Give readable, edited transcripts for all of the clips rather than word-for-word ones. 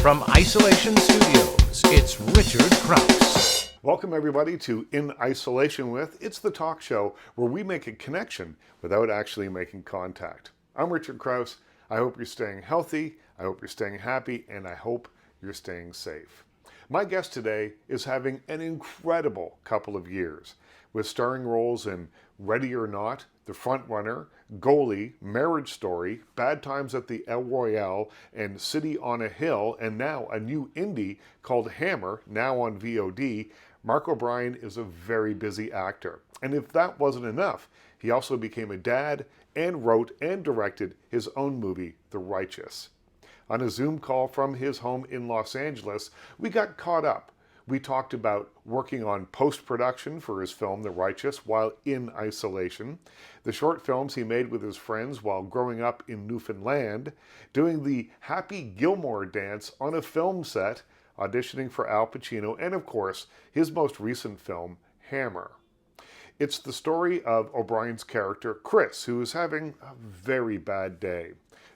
From Isolation Studios, it's Richard Krause. Welcome everybody to In Isolation With. It's the talk show where we make a connection without actually making contact. I'm Richard Krause. I hope you're staying healthy, I hope you're staying happy, and I hope you're staying safe. My guest today is having an incredible couple of years with starring roles in Ready or Not, The Frontrunner, Goalie, Marriage Story, Bad Times at the Royale, and City on a Hill, and now a new indie called Hammer, now on VOD. Mark O'Brien is a very busy actor. And if that wasn't enough, he also became a dad and wrote and directed his own movie, The Righteous. On a Zoom call from his home in Los Angeles, we got caught up. We talked about working on post-production for his film, The Righteous, while in isolation, the short films he made with his friends while growing up in Newfoundland, doing the Happy Gilmour dance on a film set, auditioning for Al Pacino, and of course, his most recent film, Hammer. It's the story of O'Brien's character, Chris, who is having a very bad day.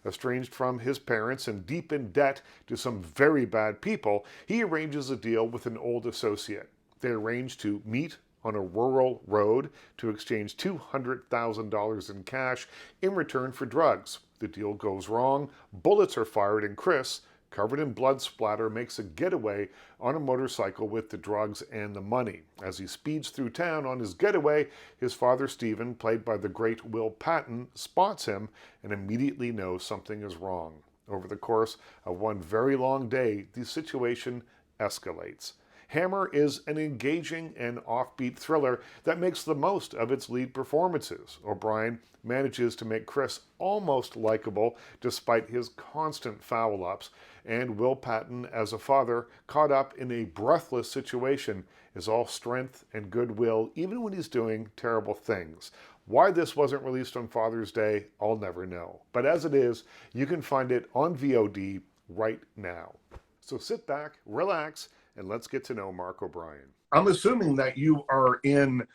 Estranged from his parents and deep in debt to some very bad people, he arranges a deal with an old associate. They arrange to meet on a rural road to exchange $200,000 in cash in return for drugs. The deal goes wrong, bullets are fired, and Chris, covered in blood splatter, makes a getaway on a motorcycle with the drugs and the money. As he speeds through town on his getaway, his father Stephen, played by the great Patton, spots him and immediately knows something is wrong. Over the course of one very long day, the situation escalates. Hammer is an engaging and offbeat thriller that makes the most of its lead performances. O'Brien manages to make Chris almost likable despite his constant foul-ups, and Will Patton, as a father caught up in a breathless situation, is all strength and goodwill even when he's doing terrible things. Why this wasn't released on Father's Day, I'll never know. But as it is, you can find it on VOD right now. So sit back, relax, and let's get to know Mark O'Brien. I'm assuming that you are in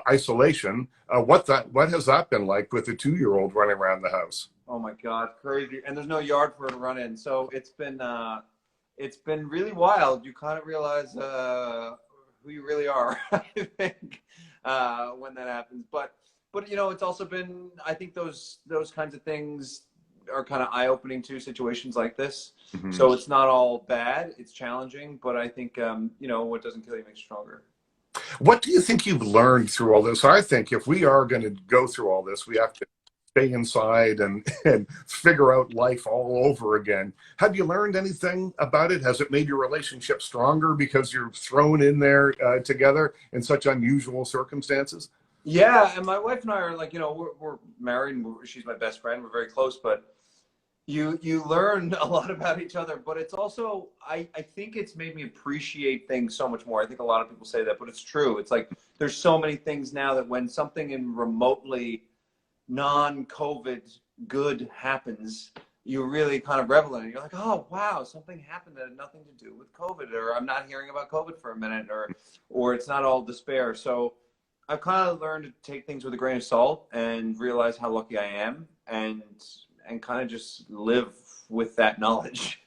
isolation. What has that been like with a 2-year-old running around the house? Oh my God, crazy! And there's no yard for her to run in, so it's been really wild. You kind of realize who you really are, I think, when that happens. But you know, it's also been, I think those kinds of things are kind of eye-opening to situations like this. Mm-hmm. So it's not all bad. It's challenging, but I think, you know, what doesn't kill you makes you stronger. What do you think you've learned through all this? I think if we are going to go through all this, we have to stay inside and figure out life all over again. Have you learned anything about it? Has it made your relationship stronger because you're thrown in there together in such unusual circumstances? Yeah, and my wife and I are like, you know, we're married, and she's my best friend. We're very close, but you learn a lot about each other. But it's also, I think it's made me appreciate things so much more. I think a lot of people say that, but it's true. It's like there's so many things now that when something in remotely non-COVID good happens, you really kind of revel in it. You're like, oh, wow, something happened that had nothing to do with COVID, or I'm not hearing about COVID for a minute, or it's not all despair. So I've kind of learned to take things with a grain of salt and realize how lucky I am, and kind of just live with that knowledge.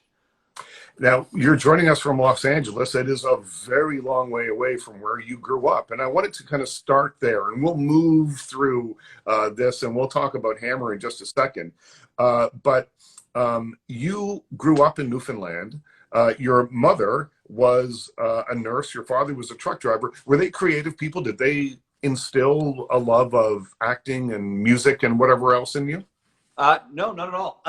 Now, you're joining us from Los Angeles. It is a very long way away from where you grew up. And I wanted to kind of start there, and we'll move through this, and we'll talk about Hammer in just a second. But you grew up in Newfoundland. Your mother was a nurse. Your father was a truck driver. Were they creative people? Did they instill a love of acting and music and whatever else in you? No, not at all.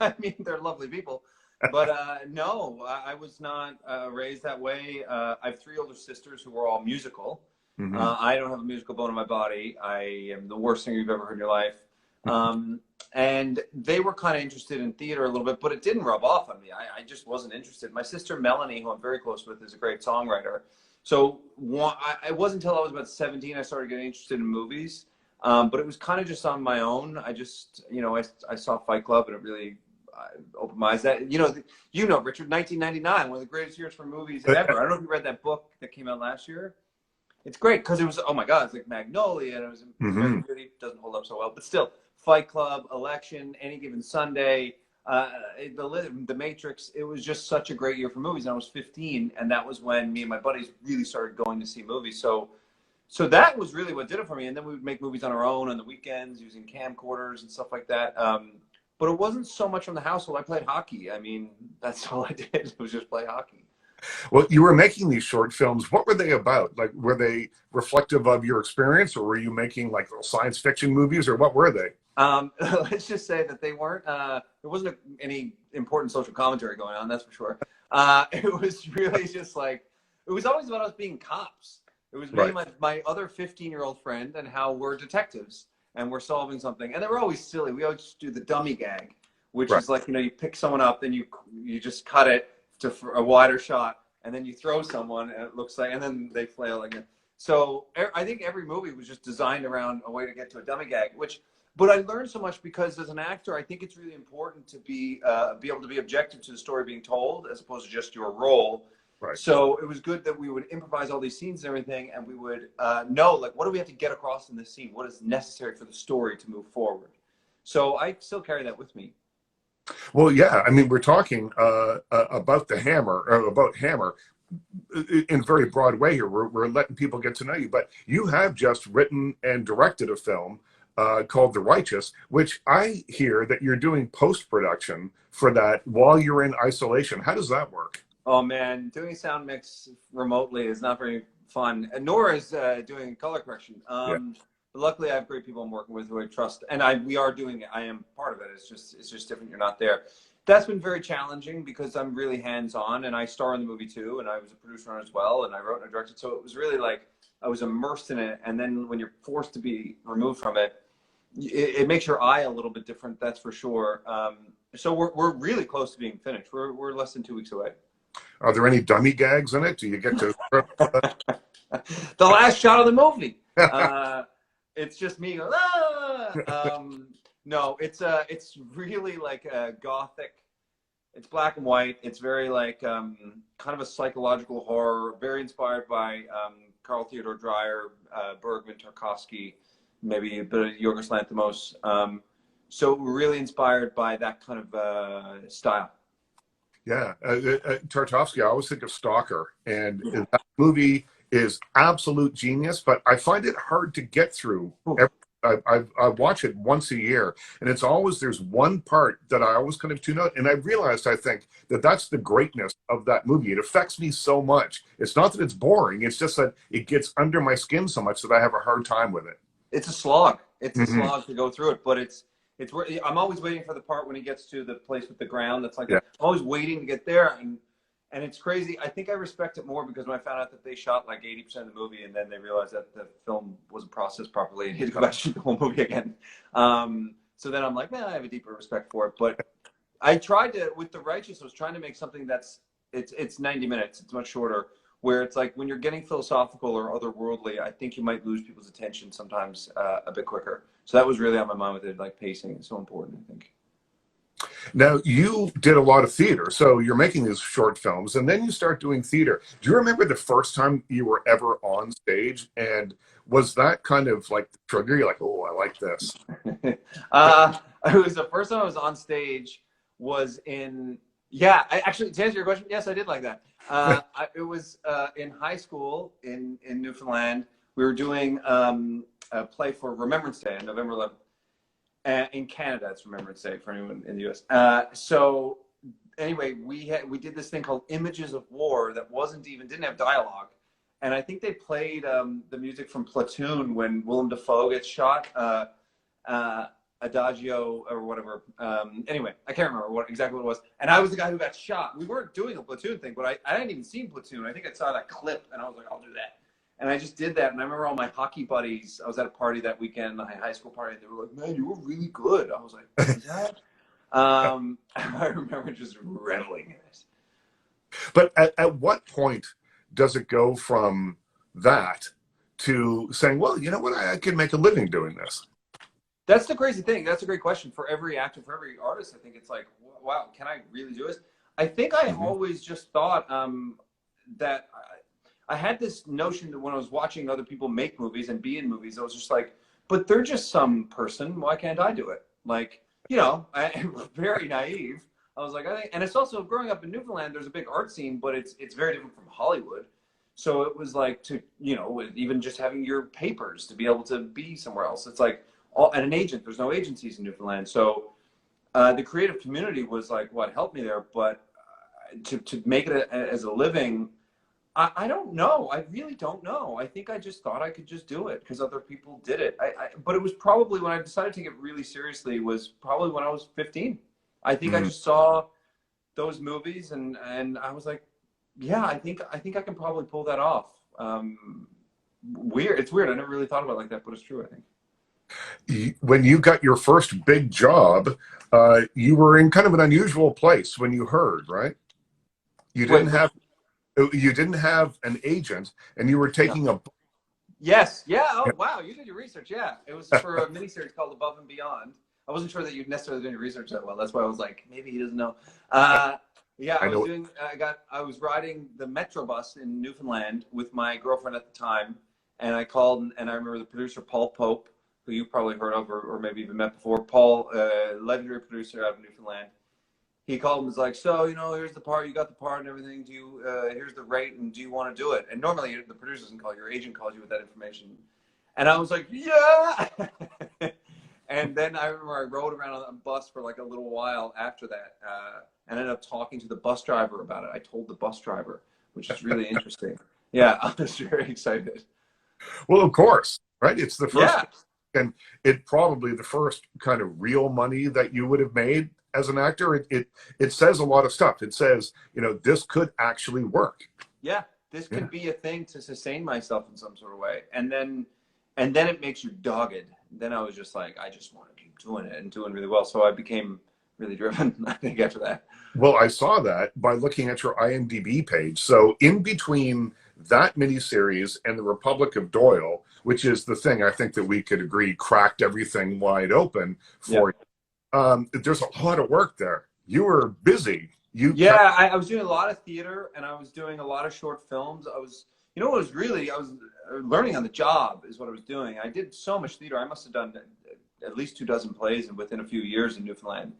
I mean, they're lovely people, but no, I was not raised that way. I have 3 older sisters who were all musical. Mm-hmm. I don't have a musical bone in my body. I am the worst singer you've ever heard in your life. And they were kind of interested in theater a little bit, but it didn't rub off on me. I just wasn't interested. My sister Melanie, who I'm very close with, is a great songwriter. So it wasn't until I was about 17 I started getting interested in movies. But it was kind of just on my own. I just, you know, I saw Fight Club, and it really opened my eyes. That, you know, Richard, 1999, one of the greatest years for movies ever. I don't know if you read that book that came out last year. It's great because it was, oh my God, it's like Magnolia, and it was really doesn't hold up so well, but still, Fight Club, Election, Any Given Sunday, The Matrix, it was just such a great year for movies. And I was 15, and that was when me and my buddies really started going to see movies. So that was really what did it for me. And then we would make movies on our own on the weekends using camcorders and stuff like that. But it wasn't so much from the household. I played hockey. I mean, that's all I did was just play hockey. Well, you were making these short films. What were they about? Like, were they reflective of your experience, or were you making like little science fiction movies, or what were they? Let's just say that they weren't, there wasn't any important social commentary going on, that's for sure. It was really just like, it was always about us being cops. It was me and my other 15-year-old friend and how we're detectives and we're solving something. And they were always silly. We always just do the dummy gag, which is like, you pick someone up, then you just cut it for a wider shot, and then you throw someone and it looks like, and then they flail again. So I think every movie was just designed around a way to get to a dummy gag, but I learned so much because as an actor, I think it's really important to be able to be objective to the story being told as opposed to just your role. Right. So it was good that we would improvise all these scenes and everything, and we would know, like, what do we have to get across in this scene? What is necessary for the story to move forward? So I still carry that with me. Well, yeah. I mean, we're talking about Hammer in a very broad way here. We're letting people get to know you, but you have just written and directed a film called The Righteous, which I hear that you're doing post-production for that while you're in isolation. How does that work? Oh man, doing sound mix remotely is not very fun, nor is doing color correction. But luckily I have great people I'm working with who I trust, and we are doing it. I am part of it. It's just different. You're not there. That's been very challenging because I'm really hands-on, and I star in the movie too, and I was a producer on it as well, and I wrote and I directed. So it was really like I was immersed in it, and then when you're forced to be removed from it, it makes your eye a little bit different. That's for sure. So we're really close to being finished. We're less than 2 weeks away. Are there any dummy gags in it? Do you get to the last shot of the movie? It's just me going, ah! No, it's really like a gothic. It's black and white. It's very like kind of a psychological horror, very inspired by Carl Theodor Dreyer, Bergman, Tarkovsky, maybe a bit of Yorgos Lanthimos. So really inspired by that kind of style. Yeah, Tarkovsky, I always think of Stalker, and that movie is absolute genius, but I find it hard to get through. I watch it once a year, and it's always, there's one part that I always kind of tune out, and I realized, I think, that that's the greatness of that movie. It affects me so much. It's not that it's boring, it's just that it gets under my skin so much that I have a hard time with it. It's a slog. It's a slog to go through it, but it's where I'm always waiting for the part when he gets to the place with the ground. That's like, I'm always waiting to get there. And it's crazy. I think I respect it more because when I found out that they shot like 80% of the movie and then they realized that the film wasn't processed properly and he had to go back to shoot the whole movie again. So then I'm like, man, I have a deeper respect for it. But I tried to, with The Righteous, I was trying to make something it's 90 minutes. It's much shorter, where it's like when you're getting philosophical or otherworldly, I think you might lose people's attention sometimes a bit quicker. So that was really on my mind with it, like pacing is so important, I think. Now, you did a lot of theater, so you're making these short films, and then you start doing theater. Do you remember the first time you were ever on stage? And was that kind of like the trigger? You're like, oh, I like this. It was the first time I was on stage was in, actually, to answer your question, yes, I did like that. It was in high school in Newfoundland. We were doing a play for Remembrance Day on November 11th. In Canada, it's Remembrance Day for anyone in the U.S. So anyway, we did this thing called Images of War that didn't have dialogue, and I think they played the music from Platoon when Willem Dafoe gets shot, Adagio or whatever. Anyway, I can't remember exactly what it was. And I was the guy who got shot. We weren't doing a Platoon thing, but I hadn't even seen Platoon. I think I saw that clip, and I was like, I'll do that. And I just did that, and I remember all my hockey buddies. I was at a party that weekend, my high school party, and they were like, man, you were really good. I was like, what is that? I remember just reveling in it. But at what point does it go from that to saying, well, you know what, I can make a living doing this? That's the crazy thing. That's a great question for every actor, for every artist. I think it's like, wow, can I really do this? I think I always just thought that I had this notion that when I was watching other people make movies and be in movies, I was just like, but they're just some person. Why can't I do it? Like, you know, very naive. I was like, I think, and it's also growing up in Newfoundland. There's a big art scene, but it's very different from Hollywood. So it was like to, you know, even just having your papers to be able to be somewhere else. It's like all, and an agent. There's no agencies in Newfoundland, so the creative community was like what helped me there. But to make it as a living, I don't know. I really don't know. I think I just thought I could just do it because other people did it. But it was probably when I decided to take it really seriously was probably when I was 15. I think I just saw those movies and I was like, yeah, I think I can probably pull that off. Weird. It's weird. I never really thought about it like that, but it's true, I think. When you got your first big job, you were in kind of an unusual place when you heard, right? You didn't have an agent, and you were taking a. Yes. Yeah. Oh, wow. You did your research. Yeah. It was for a miniseries called Above and Beyond. I wasn't sure that you'd necessarily done your research that well. That's why I was like, maybe he doesn't know. Yeah, I was riding the Metro bus in Newfoundland with my girlfriend at the time, and I called, and I remember the producer, Paul Pope, who you probably heard of or maybe even met before. Paul, legendary producer out of Newfoundland. He called and was like, so, you know, here's the part, you got the part and everything. Do you, here's the rate, and do you want to do it? And normally the producer doesn't call, your agent calls you with that information. And I was like, yeah. And then I remember I rode around on a bus for like a little while after that, and ended up talking to the bus driver about it. I told the bus driver, which is really interesting. Yeah, I was very excited. Well, of course, right? It's the first, Yeah. and it probably the first kind of real money that you would have made as an actor. It says a lot of stuff. It says, you know, this could actually work. Yeah, this could be a thing to sustain myself in some sort of way, and then it makes you dogged. Then I was just like, I just want to keep doing it and doing really well. So I became really driven, I think, after that. Well, I saw that by looking at your IMDb page. So in between that miniseries and the Republic of Doyle, which is the thing I think that we could agree cracked everything wide open for you, there's a lot of work there. You were busy. I was doing a lot of theater and I was doing a lot of short films. I was learning on the job is what I was doing. I did so much theater. I must have done at least 24 plays within a few years in Newfoundland.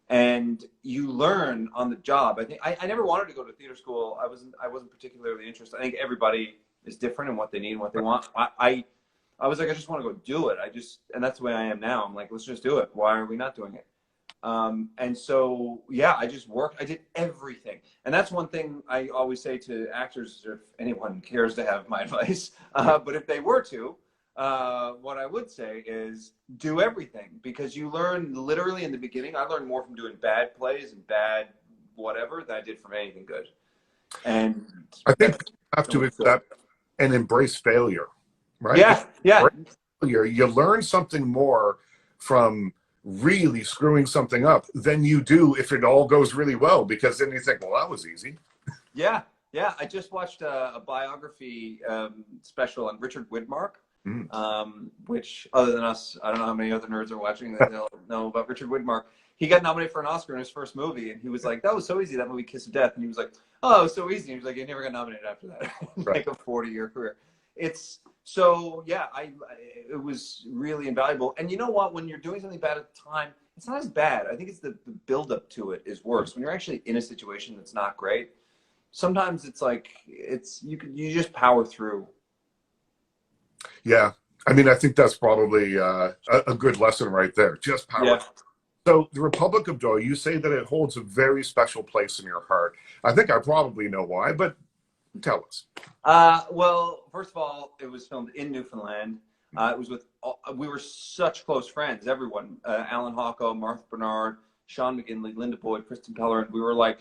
And you learn on the job. I think I never wanted to go to theater school. I wasn't particularly interested. I think everybody is different in what they need and what they want. I was like, I just want to go do it. And that's the way I am now. I'm like, let's just do it. Why are we not doing it? And so, yeah, I just worked. I did everything. And that's one thing I always say to actors, if anyone cares to have my advice. But if they were to, what I would say is do everything, because you learn literally in the beginning. I learned more from doing bad plays and bad whatever than I did from anything good. And I think you have to accept and embrace failure, right? Yeah. Failure, you learn something more from really screwing something up than you do if it all goes really well, because then you think, well, that was easy. Yeah. I just watched a biography special on Richard Widmark. Which, other than us, I don't know how many other nerds are watching that they'll know about Richard Widmark. He got nominated for an Oscar in his first movie, and he was like, that was so easy, that movie Kiss of Death. And he was like, oh, it was so easy. And he was like, he never got nominated after that. Like a 40-year career. It's so, yeah, it was really invaluable. And you know what? When you're doing something bad at the time, it's not as bad. I think it's the buildup to it is worse. When you're actually in a situation that's not great, sometimes it's like, you just power through. Yeah. I mean, I think that's probably a good lesson right there. Just power. Yeah. So the Republic of Doyle, you say that it holds a very special place in your heart. I think I probably know why, but tell us. Well, first of all, it was filmed in Newfoundland. It was we were such close friends, everyone. Alan Hocko, Martha Bernard, Sean McGinley, Linda Boyd, Kristen Pellerin. We were like,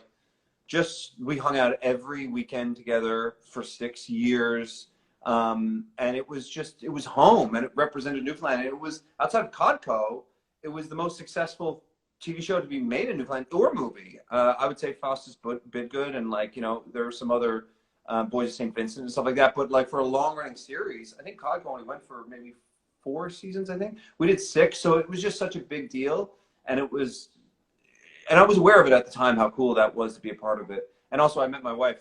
we hung out every weekend together for 6 years. And it was home, and it represented Newfoundland. And it was, outside of Codco, it was the most successful TV show to be made in Newfoundland, or movie. I would say Faustus Bidgood, and like, you know, there were some other Boys of St. Vincent and stuff like that. But like for a long running series, I think Codco only went for maybe 4 seasons. I think we did 6, so it was just such a big deal. And I was aware of it at the time, how cool that was to be a part of it. And also, I met my wife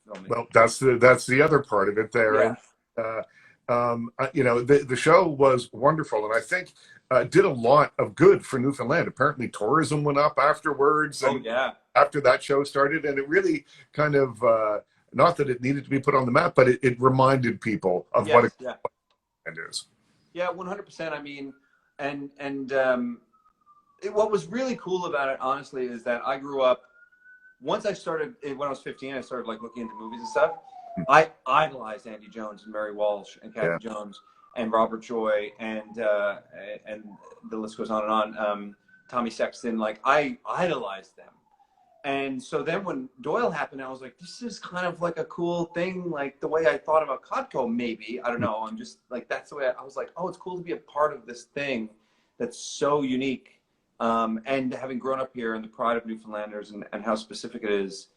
filming. Well, that's the other part of it there. Yeah. And, you know, the show was wonderful. And I think did a lot of good for Newfoundland. Apparently, tourism went up afterwards, Oh and yeah. after that show started, and it really kind of not that it needed to be put on the map, but it reminded people of what Yes. it Yeah. is. Yeah. 100%. I mean, and what was really cool about it, honestly, is that I grew up. Once I started, when I was 15, I started like looking into movies and stuff. I idolized Andy Jones and Mary Walsh and Kathy Jones and Robert Joy and the list goes on and on. Tommy Sexton, like I idolized them. And so then when Doyle happened, I was like, this is kind of like a cool thing, like the way I thought about Codco, maybe. I don't know. I'm just like, that's the way I was like, oh, it's cool to be a part of this thing that's so unique. And having grown up here and the pride of Newfoundlanders and how specific it is,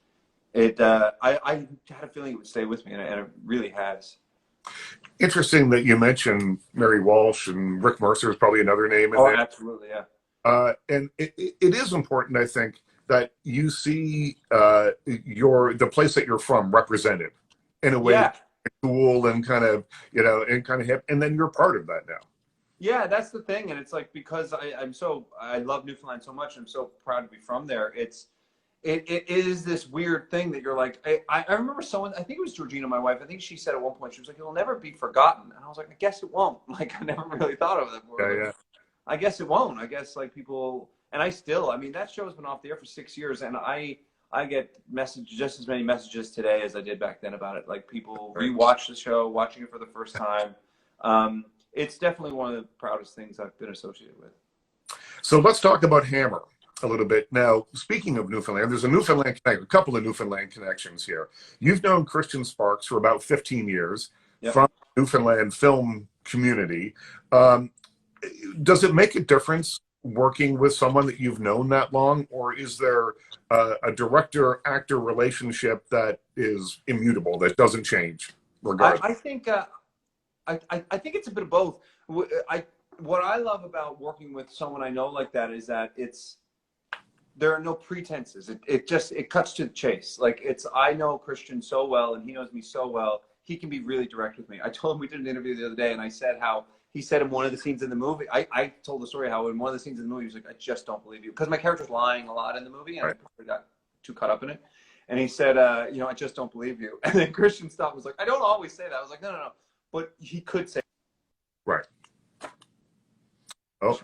I had a feeling it would stay with me, and it really has. Interesting that you mentioned Mary Walsh, and Rick Mercer is probably another name in there. Absolutely, yeah. And it is important, I think, that you see the place that you're from represented in a way that's cool and kind of, and kind of hip, and then you're part of that now. Yeah, that's the thing, and it's like, because I love Newfoundland so much, I'm so proud to be from there. It is this weird thing that you're like, I remember someone, I think it was Georgina, my wife, I think she said at one point, she was like, it'll never be forgotten. And I was like, I guess it won't. Like, I never really thought of it before. Yeah. I guess it won't. I guess like people, and I mean, that show's been off the air for 6 years, and I get just as many messages today as I did back then about it. Like, people rewatch the show, watching it for the first time. It's definitely one of the proudest things I've been associated with. So let's talk about Hammer a little bit. Now, speaking of Newfoundland, there's a couple of Newfoundland connections here. You've known Christian Sparks for about 15 years from the Newfoundland film community. Does it make a difference working with someone that you've known that long, or is there a director-actor relationship that is immutable, that doesn't change regardless? I think I think it's a bit of both. What I love about working with someone I know like that is that there are no pretenses. It cuts to the chase. Like, I know Christian so well, and he knows me so well. He can be really direct with me. I told him, we did an interview the other day, and I said how he said in one of the scenes in the movie, I told the story how in one of the scenes in the movie, he was like, I just don't believe you. Because my character's lying a lot in the movie, and I got too caught up in it. And he said, I just don't believe you. And then Christian stopped and was like, I don't always say that. I was like, no. But he could say. Right. Oh.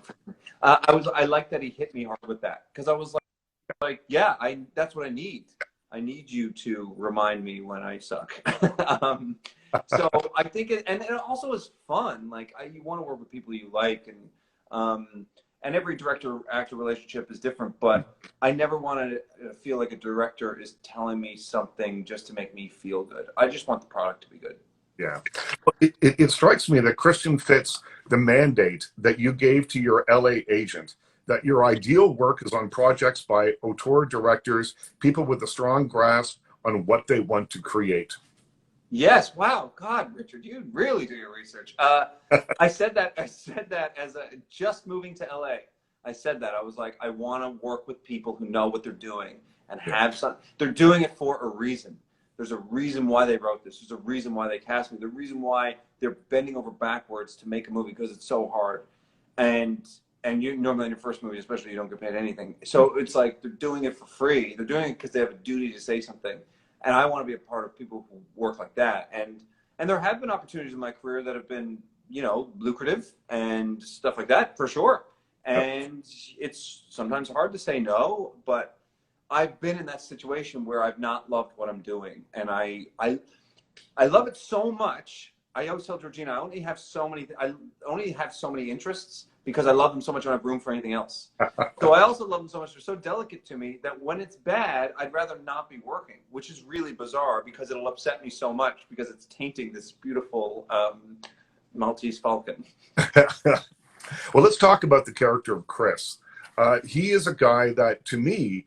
I like that he hit me hard with that. Because I was like, yeah, that's what I need. I need you to remind me when I suck. So I think and it also is fun. Like, you want to work with people you like, and every director-actor relationship is different. But I never want to feel like a director is telling me something just to make me feel good. I just want the product to be good. Yeah. It strikes me that Christian fits the mandate that you gave to your LA agent, that your ideal work is on projects by auteur directors, people with a strong grasp on what they want to create. Yes. Wow. God, Richard, you really do your research. I said that as just moving to LA. I said that. I was like, I want to work with people who know what they're doing and have some. They're doing it for a reason. There's a reason why they wrote this. There's a reason why they cast me. The reason why they're bending over backwards to make a movie, because it's so hard. And you normally in your first movie, especially, you don't get paid anything. So it's like they're doing it for free. They're doing it because they have a duty to say something. And I want to be a part of people who work like that. And there have been opportunities in my career that have been, lucrative and stuff like that, for sure. And it's sometimes hard to say no, but I've been in that situation where I've not loved what I'm doing. And I love it so much. I always tell Georgina, I only have so many interests because I love them so much. I don't have room for anything else. So I also love them so much. They're so delicate to me that when it's bad, I'd rather not be working, which is really bizarre because it'll upset me so much because it's tainting this beautiful Maltese Falcon. Well, let's talk about the character of Chris. He is a guy that, to me,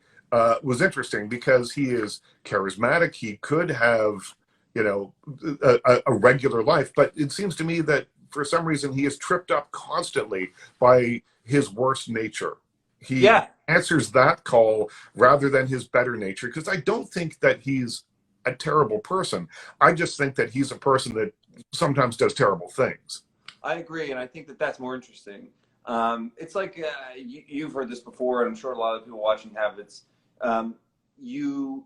was interesting because he is charismatic. He could have, a regular life, but it seems to me that for some reason he is tripped up constantly by his worse nature. He answers that call rather than his better nature, because I don't think that he's a terrible person. I just think that he's a person that sometimes does terrible things. I agree, and I think that that's more interesting. It's like you've heard this before, and I'm sure a lot of people watching have. It's you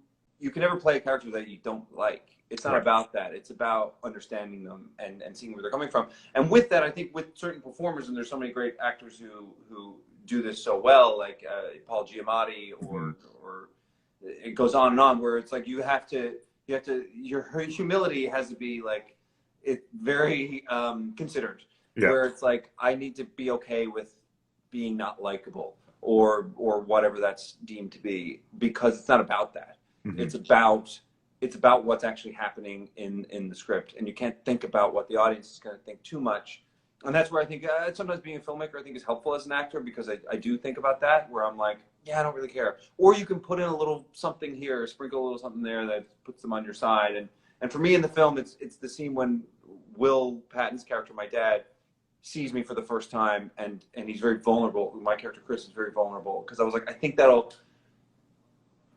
can never play a character that you don't like. It's not about that. It's about understanding them and seeing where they're coming from. And with that, I think with certain performers, and there's so many great actors who do this so well, like Paul Giamatti, or it goes on and on, where it's like you have to your humility has to be like very considered. Yeah. Where it's like, I need to be okay with being not likable or whatever that's deemed to be, because it's not about that. It's about what's actually happening in the script, and you can't think about what the audience is going to think too much. And that's where I think sometimes being a filmmaker, I think, is helpful as an actor, because I do think about that, where I'm like, yeah, I don't really care. Or you can put in a little something here, sprinkle a little something there that puts them on your side. And for me in the film, it's the scene when Will Patton's character, my dad, sees me for the first time, and he's very vulnerable. My character Chris is very vulnerable, because I was like, I think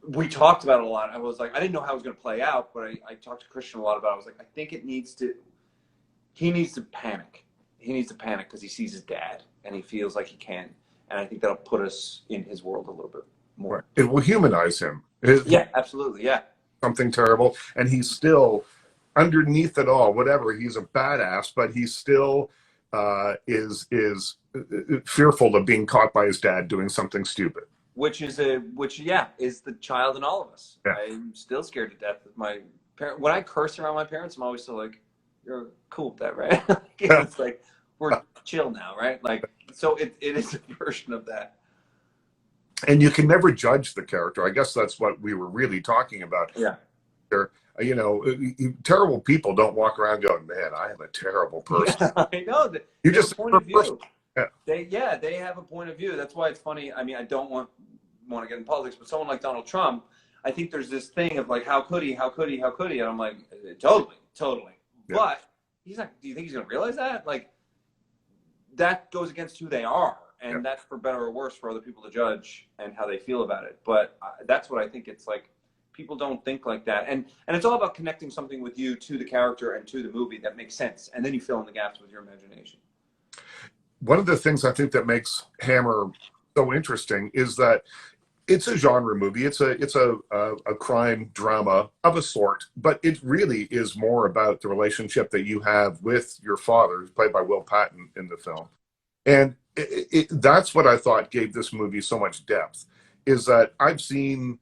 we talked about it a lot. I was like, I didn't know how it was going to play out, but I talked to Christian a lot about it. I was like, I think he needs to panic. He needs to panic because he sees his dad and he feels like he can. And I think that'll put us in his world a little bit more. It will humanize him. Yeah, absolutely. Yeah. Something terrible. And he's still, underneath it all, whatever, he's a badass, but he still is fearful of being caught by his dad doing something stupid. Which is the child in all of us. Yeah. I'm still scared to death of my parents. When I curse around my parents, I'm always still like, you're cool with that, right? It's like, we're chill now, right? Like, so it is a version of that. And you can never judge the character. I guess that's what we were really talking about. Yeah. Terrible people don't walk around going, man, I am a terrible person. Yeah, I know. You just have a point of view. Yeah. They have a point of view. That's why it's funny. I mean, I don't want to get in politics, but someone like Donald Trump, I think there's this thing of like, how could he? And I'm like, totally. Yeah. But he's not. Do you think he's going to realize that? Like, that goes against who they are, and that's for better or worse for other people to judge and how they feel about it. But that's what I think. It's like, people don't think like that, and it's all about connecting something with you to the character and to the movie that makes sense, and then you fill in the gaps with your imagination. One of the things I think that makes Hammer so interesting is that it's a genre movie. It's a crime drama of a sort, but it really is more about the relationship that you have with your father, who's played by Will Patton in the film. And that's what I thought gave this movie so much depth, is that I've seen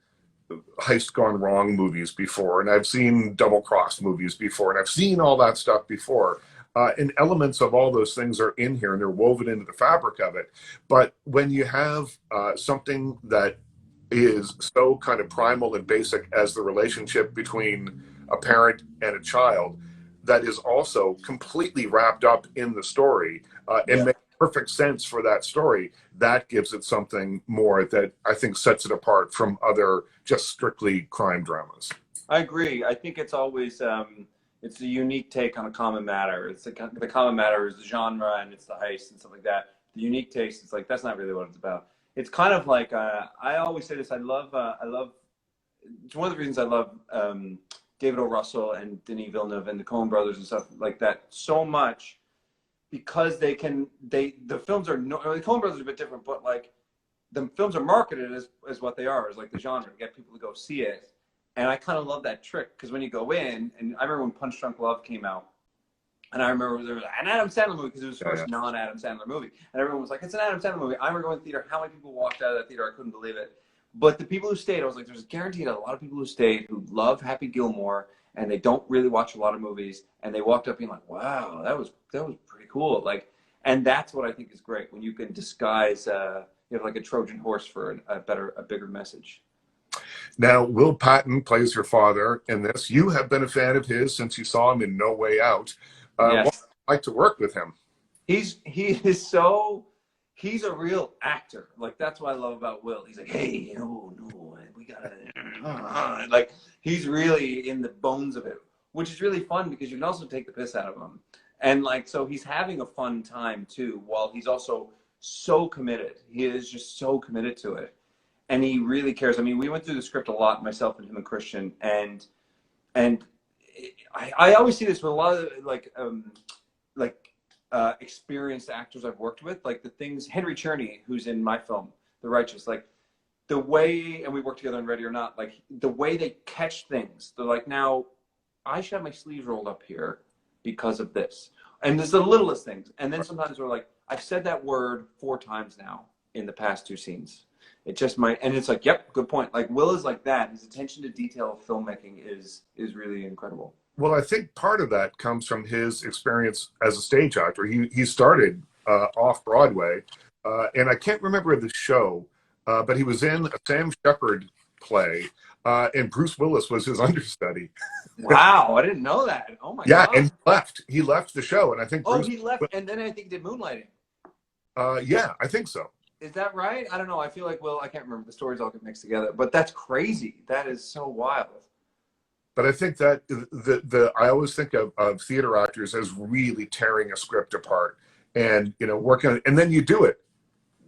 heist gone wrong movies before, and I've seen double cross movies before, and I've seen all that stuff before. And elements of all those things are in here, and they're woven into the fabric of it. But when you have something that is so kind of primal and basic as the relationship between a parent and a child, that is also completely wrapped up in the story and makes perfect sense for that story, that gives it something more that I think sets it apart from other just strictly crime dramas. I agree. I think it's always it's a unique take on a common matter. It's the common matter is the genre, and it's the heist and stuff like that. The unique taste, it's like, that's not really what it's about. It's kind of like I always say this. I love. It's one of the reasons I love David O. Russell and Denis Villeneuve and the Coen brothers and stuff like that so much, because the films are the Coen brothers are a bit different, but like the films are marketed as what they are, as like the genre, to get people to go see it. And I kind of love that trick, because when you go in, and I remember when Punch Drunk Love came out, and I remember there was an Adam Sandler movie, because it was the first non-Adam Sandler movie. And everyone was like, it's an Adam Sandler movie. I remember going to the theater, how many people walked out of that theater, I couldn't believe it. But the people who stayed, I was like, there's guaranteed a lot of people who stayed who love Happy Gilmour, and they don't really watch a lot of movies, and they walked up being like, wow, that was pretty cool. Like, and that's what I think is great, when you can disguise, you know, like a Trojan horse for a bigger message. Now, Will Patton plays your father in this. You have been a fan of his since you saw him in No Way Out. Yes. What would you like to work with him? He's a real actor. Like, that's what I love about Will. He's like, hey, no, we gotta, like, he's really in the bones of it, which is really fun, because you can also take the piss out of him. And like, so he's having a fun time too, while he's also so committed. He is just so committed to it. And he really cares. I mean, we went through the script a lot, myself and him and Christian, and I always see this with a lot of like experienced actors I've worked with, like the things, Henry Czerny, who's in my film, The Righteous, like the way, and we work together on Ready or Not, like the way they catch things. They're like, now I should have my sleeves rolled up here because of this. And there's the littlest things. And then sometimes we're like, I've said that word 4 times now in the past 2 scenes. It just might, and it's like, yep, good point. Like Will is like that. His attention to detail of filmmaking is really incredible. Well, I think part of that comes from his experience as a stage actor. He started off Broadway, and I can't remember the show, but he was in a Sam Shepard play, and Bruce Willis was his understudy. Wow, I didn't know that. Oh my Yeah, God. and he left the show, and I think Bruce. He left, and then I think did Moonlighting. Yeah, I think so. Is that right? I don't know. I feel like, well, I can't remember. The stories all get mixed together, but that's crazy. That is so wild. But I think that I always think of theater actors as really tearing a script apart and, you know, working on it, and then you do it.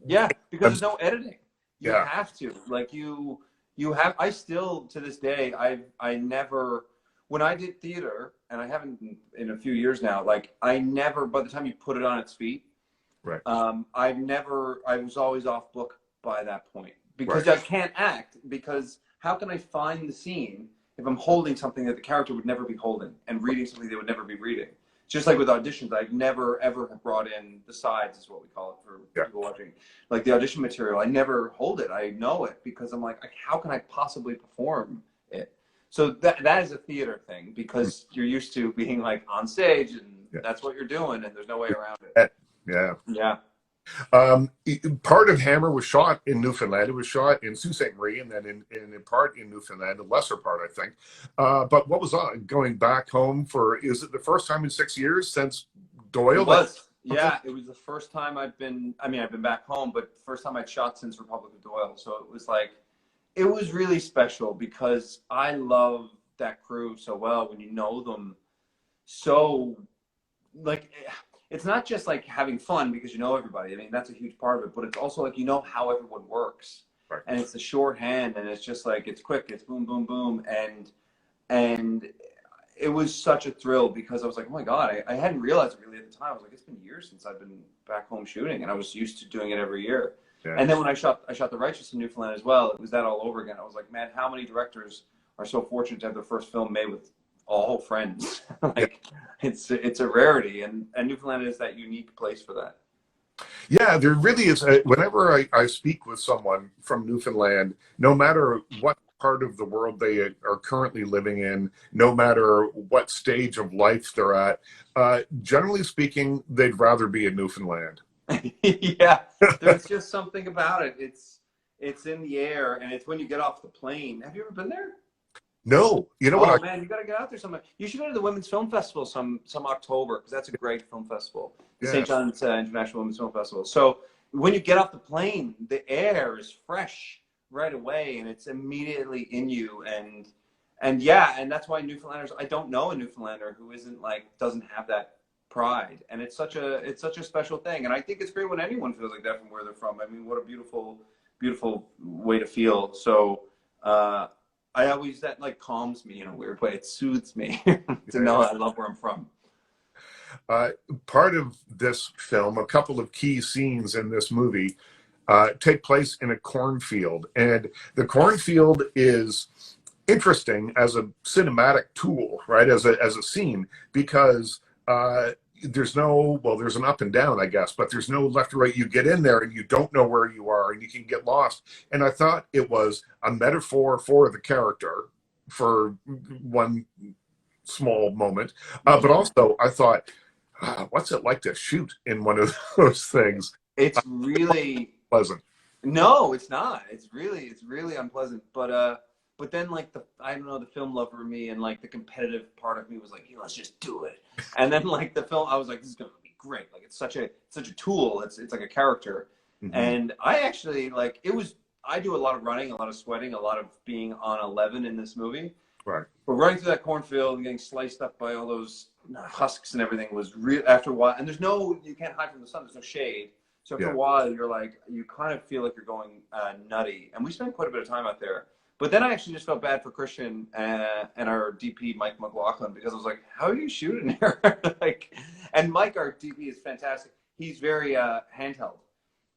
Yeah, because there's no editing. You Yeah. have to. Like you have. I still to this day. I never. When I did theater, and I haven't in a few years now. Like I never. By the time you put it on its feet, Right. I was always off book by that point because Right. I can't act. Because how can I find the scene if I'm holding something that the character would never be holding and reading something they would never be reading? Just like with auditions, I've never ever have brought in the sides, is what we call it for people watching. Like the audition material, I never hold it. I know it because I'm like, how can I possibly perform it? So that is a theater thing because you're used to being like on stage and that's what you're doing and there's no way around it. Yeah. Yeah. Part of Hammer was shot in Newfoundland. It was shot in Sault Ste. Marie and then in part in Newfoundland, a lesser part, I think. But what was going back home for, is it the first time in 6 years since Doyle? It was. Yeah, it was the first time I've been back home, but first time I'd shot since Republic of Doyle. So it was like, it was really special because I love that crew so well when you know them. So like, it's not just like having fun because you know everybody. I mean, that's a huge part of it, but it's also like, you know how everyone works. Right. And it's the shorthand and it's just like, it's quick, it's boom, boom, boom. And it was such a thrill because I was like, oh my God, I hadn't realized it really at the time. I was like, it's been years since I've been back home shooting and I was used to doing it every year. Yeah. And then when I shot The Righteous in Newfoundland as well, it was that all over again. I was like, man, how many directors are so fortunate to have their first film made with all friends? Like, it's a rarity, and Newfoundland is that unique place for that. Yeah, there really is. Whenever I speak with someone from Newfoundland, no matter what part of the world they are currently living in, no matter what stage of life they're at, generally speaking, they'd rather be in Newfoundland. Yeah, there's just something about it. It's in the air, and it's when you get off the plane. Have you ever been there? No, you know what? Oh man, you got to get out there sometime. You should go to the Women's Film Festival some October because that's a great film festival. The St. John's International Women's Film Festival. So when you get off the plane, the air is fresh right away, and it's immediately in you. And that's why Newfoundlanders. I don't know a Newfoundlander who doesn't have that pride, and it's such a special thing. And I think it's great when anyone feels like that from where they're from. I mean, what a beautiful way to feel. So I always, that like calms me in a weird way. It soothes me to know I love where I'm from. Part of this film, a couple of key scenes in this movie take place in a cornfield, and the cornfield is interesting as a cinematic tool, right? As a scene, because there's an up and down, I guess, but there's no left or right. You get in there and you don't know where you are and you can get lost. And I thought it was a metaphor for the character for one small moment. But also I thought, what's it like to shoot in one of those things? It's really pleasant. No, it's not. It's really unpleasant. But then, like, the film lover in me and, like, the competitive part of me was like, hey, let's just do it. And then, like, the film, I was like, this is going to be great. Like, it's such a tool. It's like a character. Mm-hmm. And I actually, like, I do a lot of running, a lot of sweating, a lot of being on 11 in this movie. Right. But running through that cornfield and getting sliced up by all those husks and everything was real after a while. And you can't hide from the sun. There's no shade. So after a while, you're like, you kind of feel like you're going nutty. And we spent quite a bit of time out there. But then I actually just felt bad for Christian and our DP, Mike McLaughlin, because I was like, how are you shooting here? And Mike, our DP, is fantastic. He's very handheld.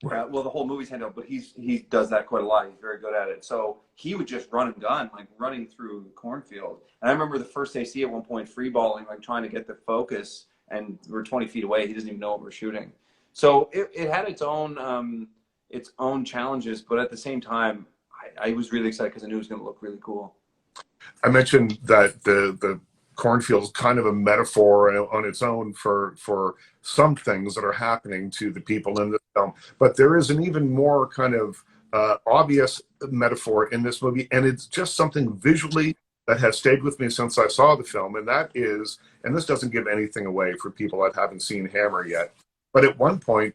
Right. Well, the whole movie's handheld, but he does that quite a lot. He's very good at it. So he would just run and gun, like running through the cornfield. And I remember the first AC at one point free balling, like trying to get the focus, and we're 20 feet away. He doesn't even know what we're shooting. So it had its own challenges, but at the same time, I was really excited because I knew it was going to look really cool. I mentioned that the cornfield is kind of a metaphor on its own for some things that are happening to the people in the film, but there is an even more kind of obvious metaphor in this movie, and it's just something visually that has stayed with me since I saw the film, and that is, and this doesn't give anything away for people that haven't seen Hammer yet, but at one point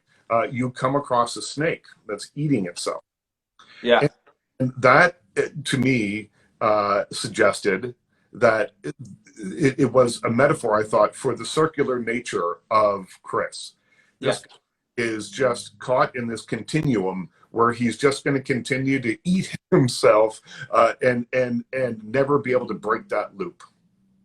you come across a snake that's eating itself. Yeah. And that, to me, suggested that it was a metaphor, I thought, for the circular nature of Chris. This is just caught in this continuum where he's just going to continue to eat himself and never be able to break that loop.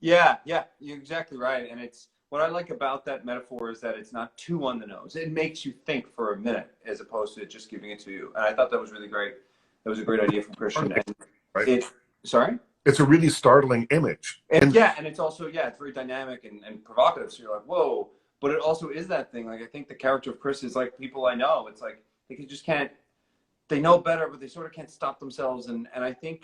Yeah, you're exactly right. And it's what I like about that metaphor is that it's not too on the nose. It makes you think for a minute as opposed to just giving it to you. And I thought that was really great. That was a great idea from Christian. And right? Sorry? It's a really startling image. And it's also, it's very dynamic and provocative. So you're like, whoa. But it also is that thing. Like, I think the character of Chris is like people I know. It's like they just can't, they know better, but they sort of can't stop themselves. And I think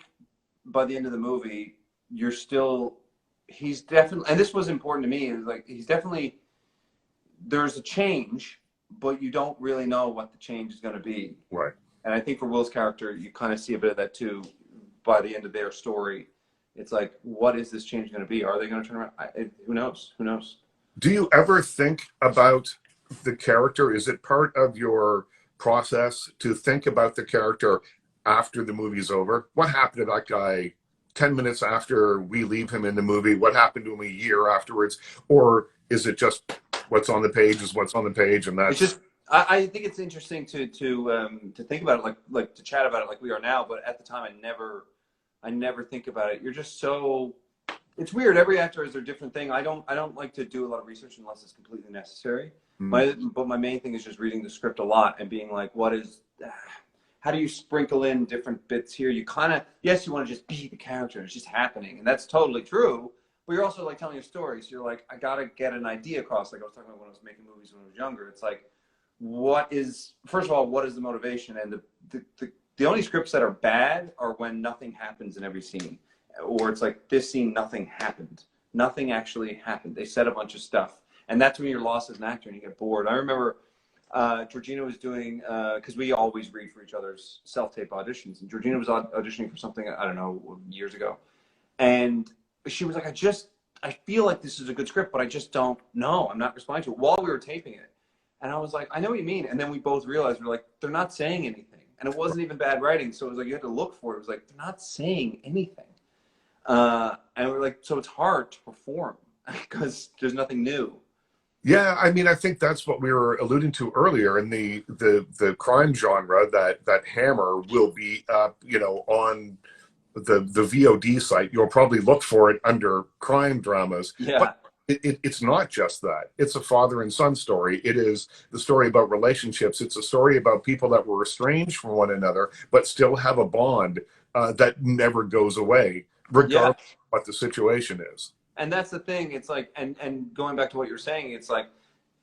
by the end of the movie, he's definitely, and this was important to me, is like, there's a change, but you don't really know what the change is going to be. Right. And I think for Will's character, you kind of see a bit of that too by the end of their story. It's like, what is this change going to be? Are they going to turn around? Who knows? Who knows? Do you ever think about the character? Is it part of your process to think about the character after the movie's over? What happened to that guy 10 minutes after we leave him in the movie? What happened to him a year afterwards? Or is it just what's on the page is what's on the page, and that's... It's just, I think it's interesting to think about it, like to chat about it like we are now, but at the time I never think about it. You're just so... It's weird. Every actor has their different thing. I don't like to do a lot of research unless it's completely necessary. But my main thing is just reading the script a lot and being like, how do you sprinkle in different bits here? You kind of, yes, you want to just be the character. It's just happening. And that's totally true. But you're also like telling a story. So you're like, I got to get an idea across. Like I was talking about when I was making movies when I was younger. It's like, first of all, what is the motivation? And the only scripts that are bad are when nothing happens in every scene. Or it's like, this scene, nothing happened. Nothing actually happened. They said a bunch of stuff. And that's when you're lost as an actor and you get bored. I remember Georgina was doing, because we always read for each other's self-tape auditions. And Georgina was auditioning for something, I don't know, years ago. And she was like, I feel like this is a good script, but I just don't know. I'm not responding to it while we were taping it. And I was like, I know what you mean. And then we both realized, we're like, they're not saying anything. And it wasn't even bad writing. So it was like, you had to look for it. It was like, they're not saying anything. And we're like, so it's hard to perform because there's nothing new. Yeah, I mean, I think that's what we were alluding to earlier in the crime genre, that Hammer will be on the VOD site. You'll probably look for it under crime dramas. Yeah. But it's not just that. It's a father and son story. It is the story about relationships. It's a story about people that were estranged from one another, but still have a bond that never goes away, regardless of what the situation is. And that's the thing. It's like, and going back to what you're saying, it's like,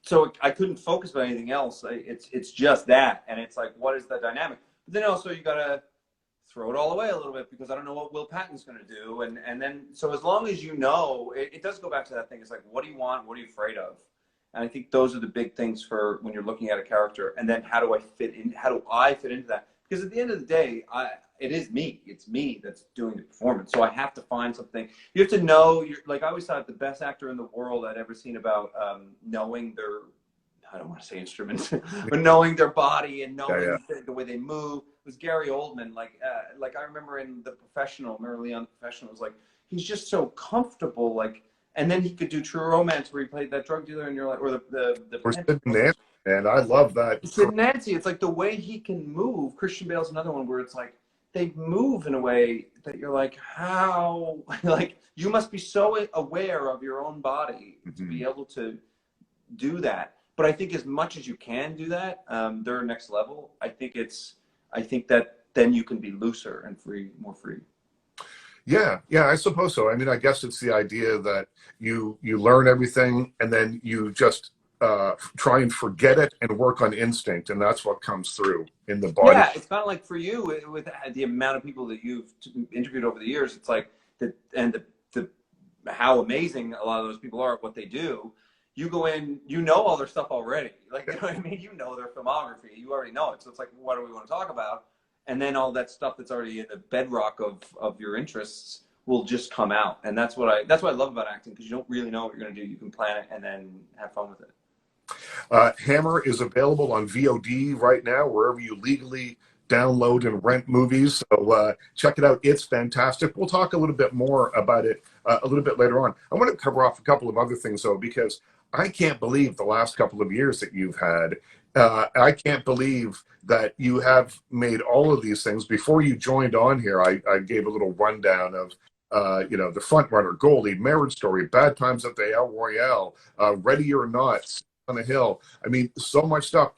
so I couldn't focus on anything else. It's just that. And it's like, what is the dynamic? But then also you got to throw it all away a little bit because I don't know what Will Patton's going to do. And then, so as long as you know, it does go back to that thing. It's like, what do you want? What are you afraid of? And I think those are the big things for when you're looking at a character. And then how do I fit into that? Because at the end of the day, it is me. It's me that's doing the performance. So I have to find something. You have to know. Like I always thought, the best actor in the world I'd ever seen about knowing their, I don't want to say instruments, but knowing their body and knowing the way they move was Gary Oldman. Like I remember in The Professional, Merrily on The Professional, it was like he's just so comfortable. Like, and then he could do True Romance where he played that drug dealer, and you're like, or the and I love that. Sid and Nancy. It's like the way he can move. Christian Bale's another one where it's like they move in a way that you're like, how? Like you must be so aware of your own body to be able to do that. But I think as much as you can do that, they're next level. I think that then you can be looser and more free. Yeah, I suppose so. I mean, I guess it's the idea that you learn everything and then you just try and forget it and work on instinct, and that's what comes through in the body. Yeah, it's kind of like for you with the amount of people that you've interviewed over the years. It's like the how amazing a lot of those people are at what they do. You go in, you know all their stuff already. Like, you know what I mean? You know their filmography. You already know it. So it's like, what do we want to talk about? And then all that stuff that's already in the bedrock of your interests will just come out. And that's what I love about acting, because you don't really know what you're going to do. You can plan it and then have fun with it. Hammer is available on VOD right now, wherever you legally download and rent movies. So check it out. It's fantastic. We'll talk a little bit more about it a little bit later on. I want to cover off a couple of other things, though, because I can't believe the last couple of years that you've had. I can't believe that you have made all of these things. Before you joined on here, I gave a little rundown of the Frontrunner, Goalie, Marriage Story, Bad Times at the Royale, Ready or Not, on the Hill. I mean, so much stuff,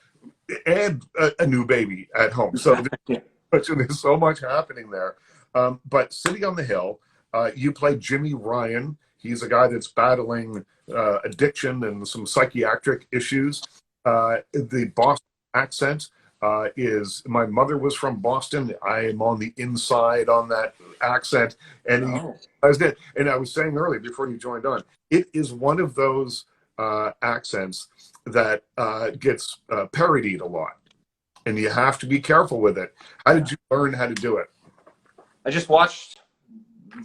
and a new baby at home. So there's so much happening there. But City on the Hill, you play Jimmy Ryan. He's a guy that's battling addiction and some psychiatric issues. The Boston accent is, my mother was from Boston. I am on the inside on that accent. And I was saying earlier before you joined on, it is one of those accents that gets parodied a lot, and you have to be careful with it. How did you learn how to do it? I just watched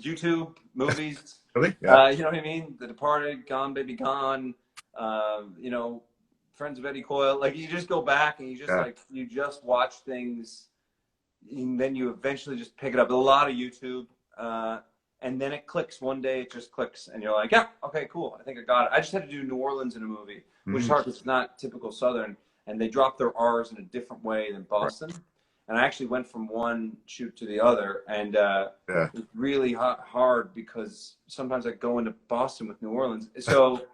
YouTube movies. Really? Yeah. You know what I mean? The Departed, Gone Baby Gone, Friends of Eddie Coyle. Like, you just go back and you just watch things, and then you eventually just pick it up. A lot of YouTube, and then it clicks. One day it just clicks, and you're like, yeah, okay, cool. I think I got it. I just had to do New Orleans in a movie, which is hard because it's not typical Southern, and they drop their R's in a different way than Boston. Right. And I actually went from one shoot to the other, and it's really hard because sometimes I go into Boston with New Orleans. So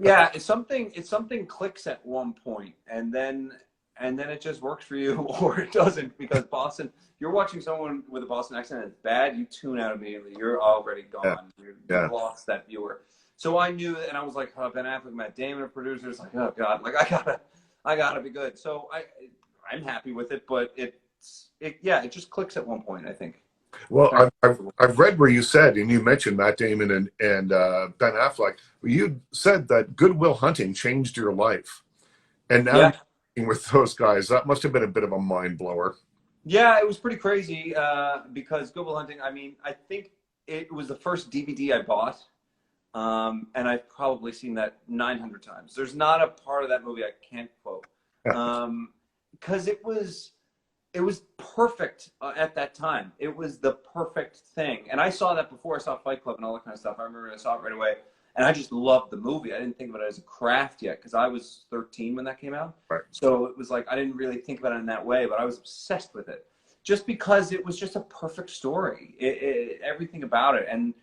yeah, it's something clicks at one point, and then it just works for you, or it doesn't, because Boston. You're watching someone with a Boston accent and it's bad, you tune out immediately. You're already gone. You've lost that viewer. So I knew, and I was like, Ben Affleck, Matt Damon, a producer, like, oh God, like I gotta be good. So I'm happy with it, but it just clicks at one point, I think. Well, I've read where you said, and you mentioned Matt Damon and Ben Affleck. You said that Good Will Hunting changed your life, and now you're working with those guys. That must have been a bit of a mind blower. Yeah, it was pretty crazy because Good Will Hunting. I mean, I think it was the first DVD I bought, and I've probably seen that 900 times. There's not a part of that movie I can't quote, because it was perfect at that time. It was the perfect thing. And I saw that before I saw Fight Club and all that kind of stuff. I remember I saw it right away. And I just loved the movie. I didn't think of it as a craft yet, because I was 13 when that came out. Right. So it was like, I didn't really think about it in that way, but I was obsessed with it. Just because it was just a perfect story. Everything about it. And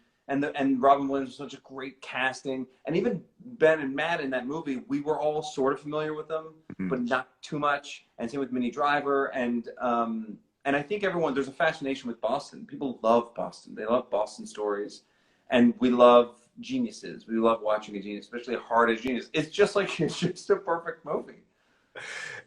Robin Williams was such a great casting. And even Ben and Matt in that movie, we were all sort of familiar with them, but not too much. And same with Minnie Driver. And I think there's a fascination with Boston. People love Boston. They love Boston stories. And we love geniuses. We love watching a genius, especially a hard-edged genius. It's just a perfect movie.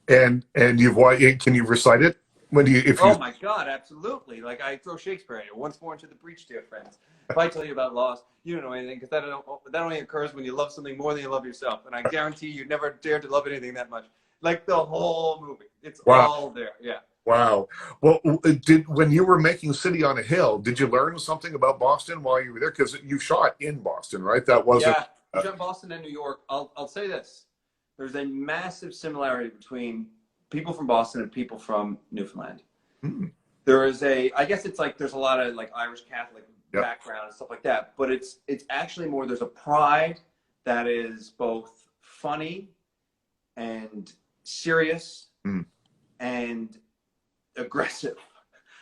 And can you recite it? Oh my God, absolutely! Like, I throw Shakespeare at you. Once more into the breach, dear friends. If I tell you about loss, you don't know anything, because that only occurs when you love something more than you love yourself. And I guarantee you never dared to love anything that much. Like, the whole movie, it's all there. Yeah. Wow. Well, when you were making City on a Hill, did you learn something about Boston while you were there? Because you shot in Boston, right? That wasn't. Yeah, I shot in Boston and New York. I'll say this: there's a massive similarity between people from Boston and people from Newfoundland. There is I guess it's like there's a lot of like Irish Catholic background and stuff like that, but it's actually more, there's a pride that is both funny and serious and aggressive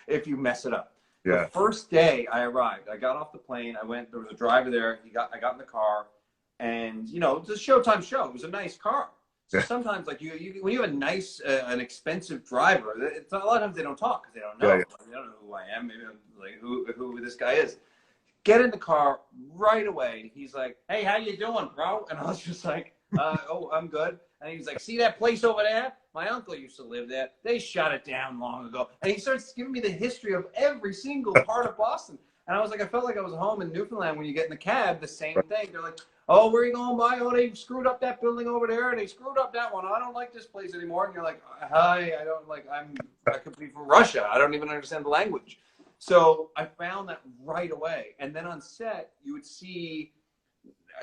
if you mess it up. The first day I arrived, I got off the plane, there was a driver there, I got in the car, and you know, it's a Showtime show. It was a nice car. So sometimes, like when you have a nice, an expensive driver, it's a lot of times they don't talk because they don't know. Yeah. Like, they don't know who I am. Maybe I'm like who this guy is. Get in the car right away. He's like, "Hey, how you doing, bro?" And I was just like, "Oh, I'm good." And he's like, "See that place over there? My uncle used to live there. They shut it down long ago." And he starts giving me the history of every single part of Boston. And I was like, I felt like I was home in Newfoundland when you get in the cab. The same thing. They're like, "Oh, where are you going by? Oh, they screwed up that building over there, and they screwed up that one. I don't like this place anymore." And you're like, "Hi, I don't like. I could be from Russia. I don't even understand the language." So I found that right away. And then on set, you would see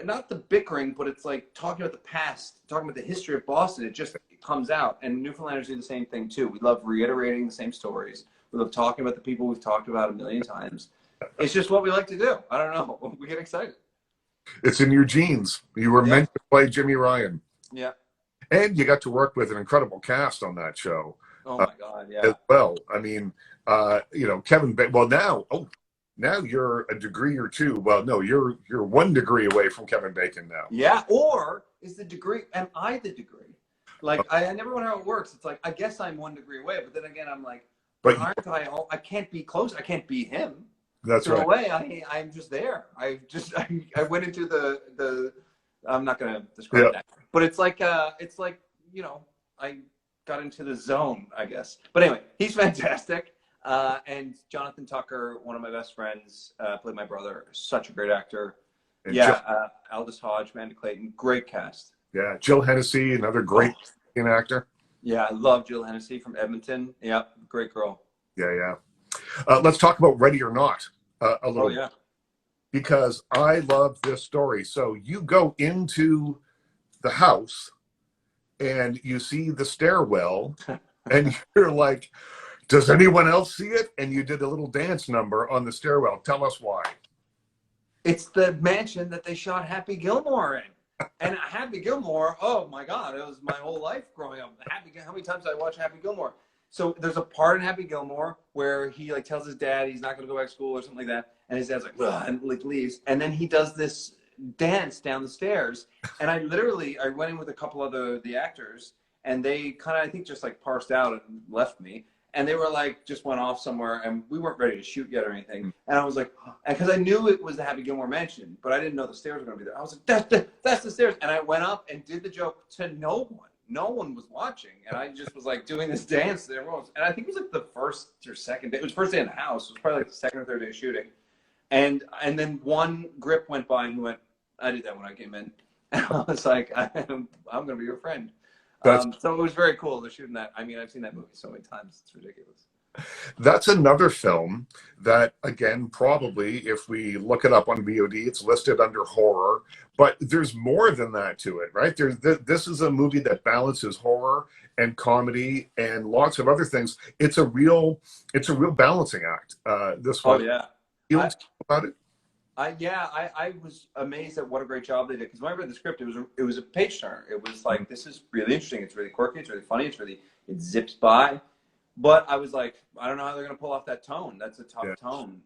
not the bickering, but it's like talking about the past, talking about the history of Boston. It comes out. And Newfoundlanders do the same thing too. We love reiterating the same stories. We love talking about the people we've talked about a million times. It's just what we like to do. I don't know. We get excited. It's in your genes. You were meant to play Jimmy Ryan. Yeah. And you got to work with an incredible cast on that show. Oh my God, yeah. As well. I mean, you know, Kevin. Well, now you're a degree or two. Well, no, you're 1 degree away from Kevin Bacon now. Yeah. Or is the degree? Am I the degree? Like I never know how it works. It's like I guess I'm 1 degree away, but then again, I'm like, but aren't I? I can't be close. I can't be him. That's so right. In a way, I'm just there. I went into the. I'm not gonna describe that, but it's like you know, I got into the zone, I guess. But anyway, he's fantastic. And Jonathan Tucker, one of my best friends, played my brother. Such a great actor. And Aldous Hodge, Amanda Clayton, great cast. Yeah, Jill Hennessy, another great actor. Yeah, I love Jill Hennessy from Edmonton. Yeah, great girl. Yeah. Let's talk about Ready or Not a little. Oh yeah. Because I love this story. So you go into the house and you see the stairwell and you're like, does anyone else see it? And you did a little dance number on the stairwell. Tell us why. It's the mansion that they shot Happy Gilmour in. And Happy Gilmour, oh my God, it was my whole life growing up. How many times did I watch Happy Gilmour? So there's a part in Happy Gilmour where he like tells his dad he's not going to go back to school or something like that. And his dad's like, ugh, and like leaves. And then he does this dance down the stairs. And I went in with a couple of the actors and they kind of, I think, just like parsed out and left me. And they were like, just went off somewhere and we weren't ready to shoot yet or anything. And I was like, because I knew it was the Happy Gilmour mansion, but I didn't know the stairs were going to be there. I was like, that's the stairs. And I went up and did the joke to no one. No one was watching. And I just was like doing this dance to everyone. And I think it was like the first or second day. It was first day in the house. It was probably like the second or third day of shooting. And then one grip went by and he went, I did that when I came in. And I was like, I'm going to be your friend. So it was very cool. They're shooting that. I mean, I've seen that movie so many times. It's ridiculous. That's another film that, again, probably if we look it up on VOD, it's listed under horror, but there's more than that to it, right? This is a movie that balances horror and comedy and lots of other things. It's a real balancing act. This one. Oh yeah. About it? I was amazed at what a great job they did because when I read the script, it was a page turner. It was like, this is really interesting. It's really quirky. It's really funny. It zips by. But I was like, I don't know how they're going to pull off that tone. That's a tough tone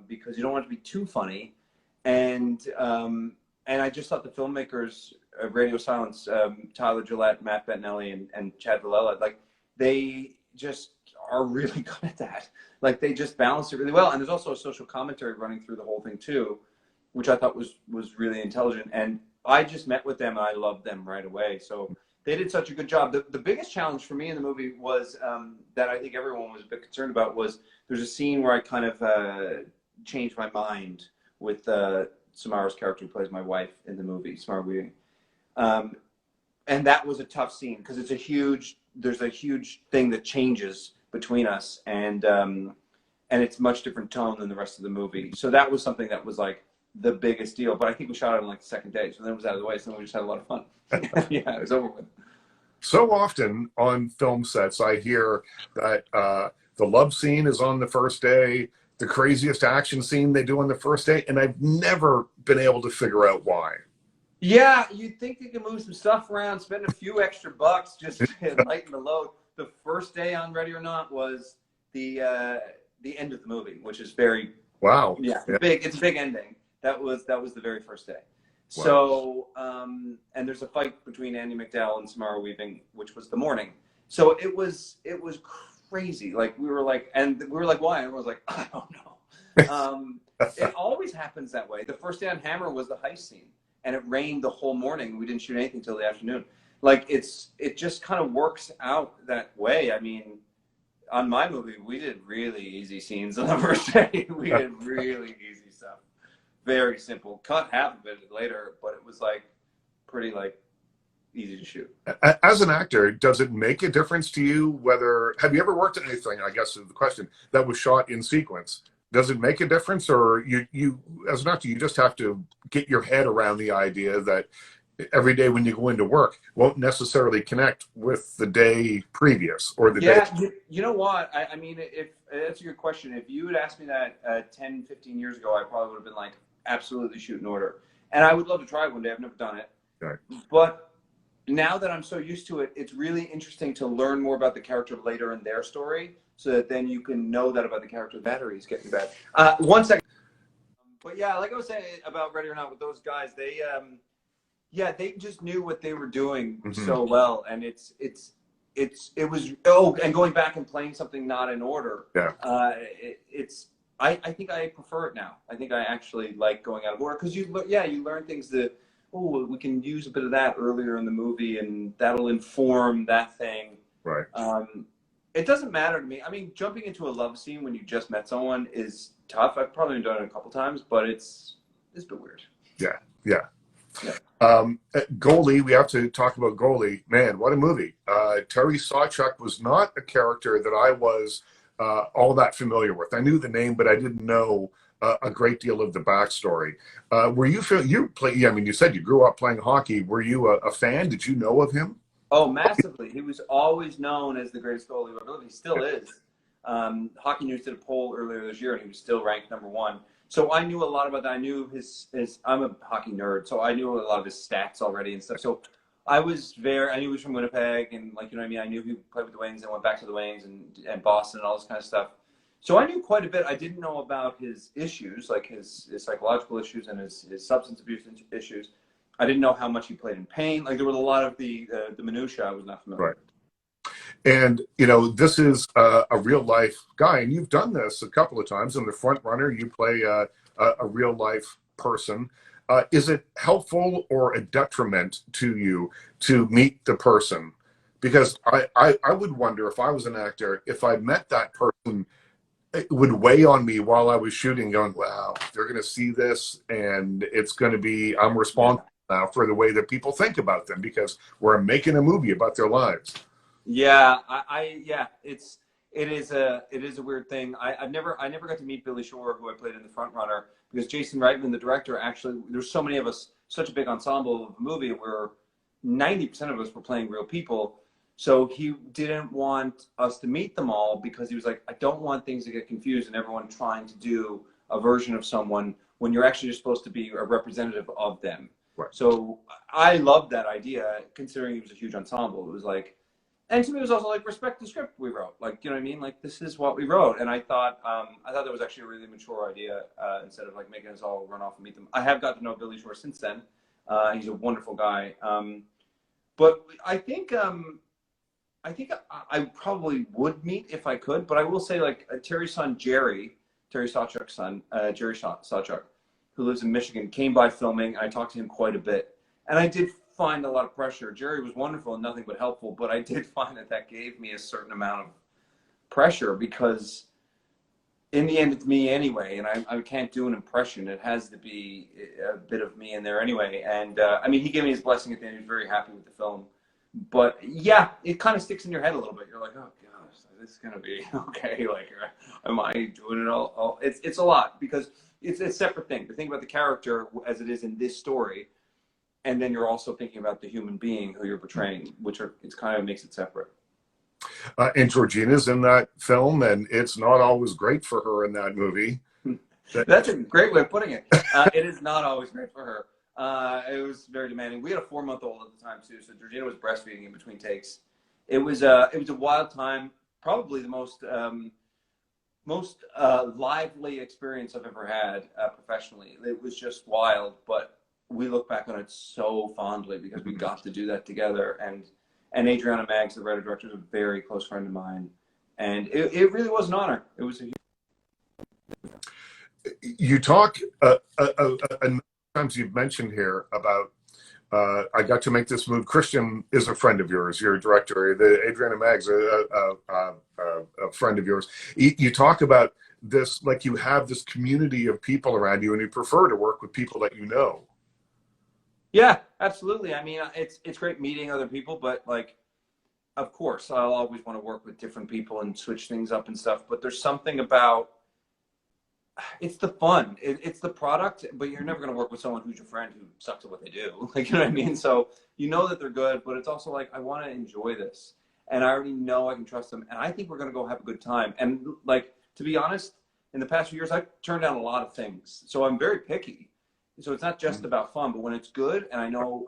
because you don't want it to be too funny. And I just thought the filmmakers of Radio Silence, Tyler Gillette, Matt Bettinelli, and Chad Villella, like they just are really good at that. Like they just balance it really well. And there's also a social commentary running through the whole thing too, which I thought was really intelligent. And I just met with them and I loved them right away. So they did such a good job. The biggest challenge for me in the movie was that I think everyone was a bit concerned about was there's a scene where I kind of changed my mind with Samara's character who plays my wife in the movie, Samara Weaving. And that was a tough scene because there's a huge thing that changes between us and it's much different tone than the rest of the movie. So that was something that was like the biggest deal, but I think we shot it on like the second day. So then it was out of the way. So then we just had a lot of fun. Yeah, it was over with. So often on film sets, I hear that the love scene is on the first day, the craziest action scene they do on the first day, and I've never been able to figure out why. Yeah, you'd think they could move some stuff around, spend a few extra bucks just to lighten the load. The first day on Ready or Not was the end of the movie, which is very wow. Yeah, big. It's a big ending. That was the very first day. So, and there's a fight between Andy McDowell and Samara Weaving, which was the morning. So it was crazy. Like we were like, why? And I was like, I don't know. It always happens that way. The first day on Hammer was the heist scene, and it rained the whole morning. We didn't shoot anything till the afternoon. Like it just kind of works out that way. I mean, on my movie, we did really easy scenes on the first day. We did really easy stuff. Very simple. Cut half of it later, but it was like pretty like easy to shoot. As an actor, does it make a difference to you whether, have you ever worked on anything, I guess is the question, that was shot in sequence? Does it make a difference, or you as an actor, you just have to get your head around the idea that every day when you go into work won't necessarily connect with the day previous or the day? You know what? I mean, if that's a good question. If you had asked me that 10, 15 years ago, I probably would have been like, absolutely shoot in order. And I would love to try it one day. I've never done it. Right. But now that I'm so used to it, it's really interesting to learn more about the character later in their story, so that then you can know that about the character. Battery's getting bad. 1 second. But yeah, like I was saying about Ready or Not with those guys, they they just knew what they were doing so well, and it was and going back and playing something not in order. Yeah. I think I prefer it now. I think I actually like going out of order, because you learn things that, we can use a bit of that earlier in the movie, and that'll inform that thing. Right. It doesn't matter to me. I mean, jumping into a love scene when you just met someone is tough. I've probably done it a couple times, but it's a bit weird. Yeah. Goalie, we have to talk about Goalie. Man, what a movie. Terry Sawchuck was not a character that I was all that familiar with. I knew the name, but I didn't know a great deal of the backstory. Were you you said you grew up playing hockey. Were you a fan? Did you know of him? Oh, massively. He was always known as the greatest goalie ever lived. He still is. Hockey News did a poll earlier this year, and he was still ranked #1. So I knew a lot about that. I knew his I'm a hockey nerd, so I knew a lot of his stats already and stuff. So I knew he was from Winnipeg, and like, you know what I mean? I knew he played with the Wings and went back to the Wings and Boston and all this kind of stuff. So I knew quite a bit. I didn't know about his issues, like his psychological issues and his substance abuse issues. I didn't know how much he played in pain. Like, there was a lot of the minutia I was not familiar with. And, this is a real life guy, and you've done this a couple of times. In The Frontrunner, you play a real life person. Is it helpful or a detriment to you to meet the person? Because I would wonder, if I was an actor, if I met that person, it would weigh on me while I was shooting, going, wow, they're going to see this, and it's going to be, I'm responsible now for the way that people think about them, because we're making a movie about their lives. Yeah, it is a weird thing. I never got to meet Billy Shore, who I played in The Frontrunner, because Jason Reitman, the director, actually, there's so many of us, such a big ensemble of the movie, where 90% of us were playing real people. So he didn't want us to meet them all, because he was like, I don't want things to get confused and everyone trying to do a version of someone when you're actually just supposed to be a representative of them. Right. So I loved that idea, considering it was a huge ensemble. It was like, and to me, it was also like, respect the script we wrote. Like, you know what I mean? Like, this is what we wrote. And I thought that was actually a really mature idea, instead of like making us all run off and meet them. I have got to know Billy Shore since then. He's a wonderful guy. But I think I probably would meet if I could. But I will say, like, Terry's son, Terry Sawchuck's son, Jerry Sawchuck, who lives in Michigan, came by filming. I talked to him quite a bit. And I did find a lot of pressure. Jerry was wonderful and nothing but helpful, but I did find that gave me a certain amount of pressure, because in the end, it's me anyway, and I can't do an impression. It has to be a bit of me in there anyway. And I mean, he gave me his blessing at the end. He was very happy with the film. But yeah, it kind of sticks in your head a little bit. You're like, oh gosh, this is gonna be okay. Like, am I doing it all? It's a lot, because it's a separate thing to think about the character as it is in this story, and then you're also thinking about the human being who you're portraying, it's kind of makes it separate. And Georgina's in that film, and it's not always great for her in that movie. That's a great way of putting it. It is not always great for her. It was very demanding. We had a 4-month-old at the time too, so Georgina was breastfeeding in between takes. It was a wild time, probably the most lively experience I've ever had professionally. It was just wild, but we look back on it so fondly because we got to do that together. And Adriana Maggs, the writer director, is a very close friend of mine. And it really was an honor. It was a huge... You talk, times you've mentioned here about, I got to make this move. Christian is a friend of yours. You're a director. Adriana Maggs, a friend of yours. You talk about this, like you have this community of people around you and you prefer to work with people that you know. Yeah, absolutely. I mean, it's great meeting other people, but like, of course, I'll always want to work with different people and switch things up and stuff. But there's something about, it's the fun. It's the product, but you're never going to work with someone who's your friend who sucks at what they do. Like, you know what I mean? So you know that they're good, but it's also like, I want to enjoy this. And I already know I can trust them. And I think we're going to go have a good time. And like, to be honest, in the past few years, I've turned down a lot of things. So I'm very picky. So it's not just about fun, but when it's good and I know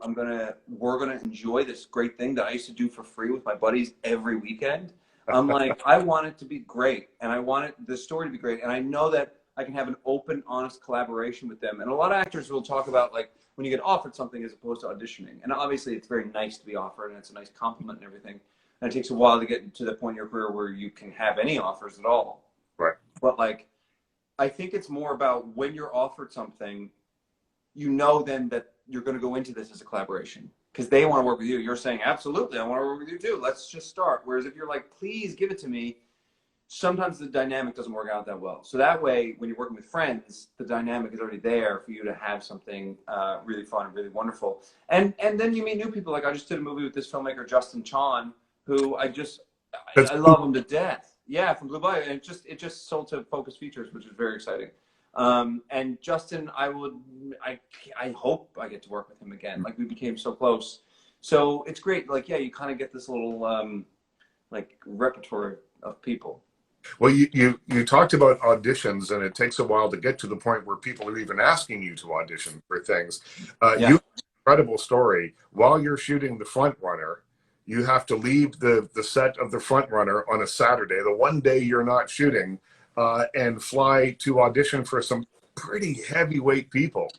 we're going to enjoy this great thing that I used to do for free with my buddies every weekend, I'm like, I want it to be great. And I want the story to be great. And I know that I can have an open, honest collaboration with them. And a lot of actors will talk about like when you get offered something as opposed to auditioning. And obviously it's very nice to be offered and it's a nice compliment and everything. And it takes a while to get to the point in your career where you can have any offers at all. Right. But like, I think it's more about when you're offered something, you know then that you're going to go into this as a collaboration because they want to work with you. You're saying, absolutely, I want to work with you too. Let's just start. Whereas if you're like, please give it to me, sometimes the dynamic doesn't work out that well. So that way, when you're working with friends, the dynamic is already there for you to have something really fun and really wonderful. And then you meet new people. Like I just did a movie with this filmmaker, Justin Chon, who I love him to death. Yeah, from Blue Bayou. And it just sold to Focus Features, which is very exciting. And Justin, I hope I get to work with him again. Like we became so close. So it's great. Like, yeah, you kind of get this little, like repertoire of people. Well, you talked about auditions and it takes a while to get to the point where people are even asking you to audition for things. Yeah. You have an incredible story. While you're shooting The Frontrunner, you have to leave the set of The Frontrunner on a Saturday, the one day you're not shooting, and fly to audition for some pretty heavyweight people.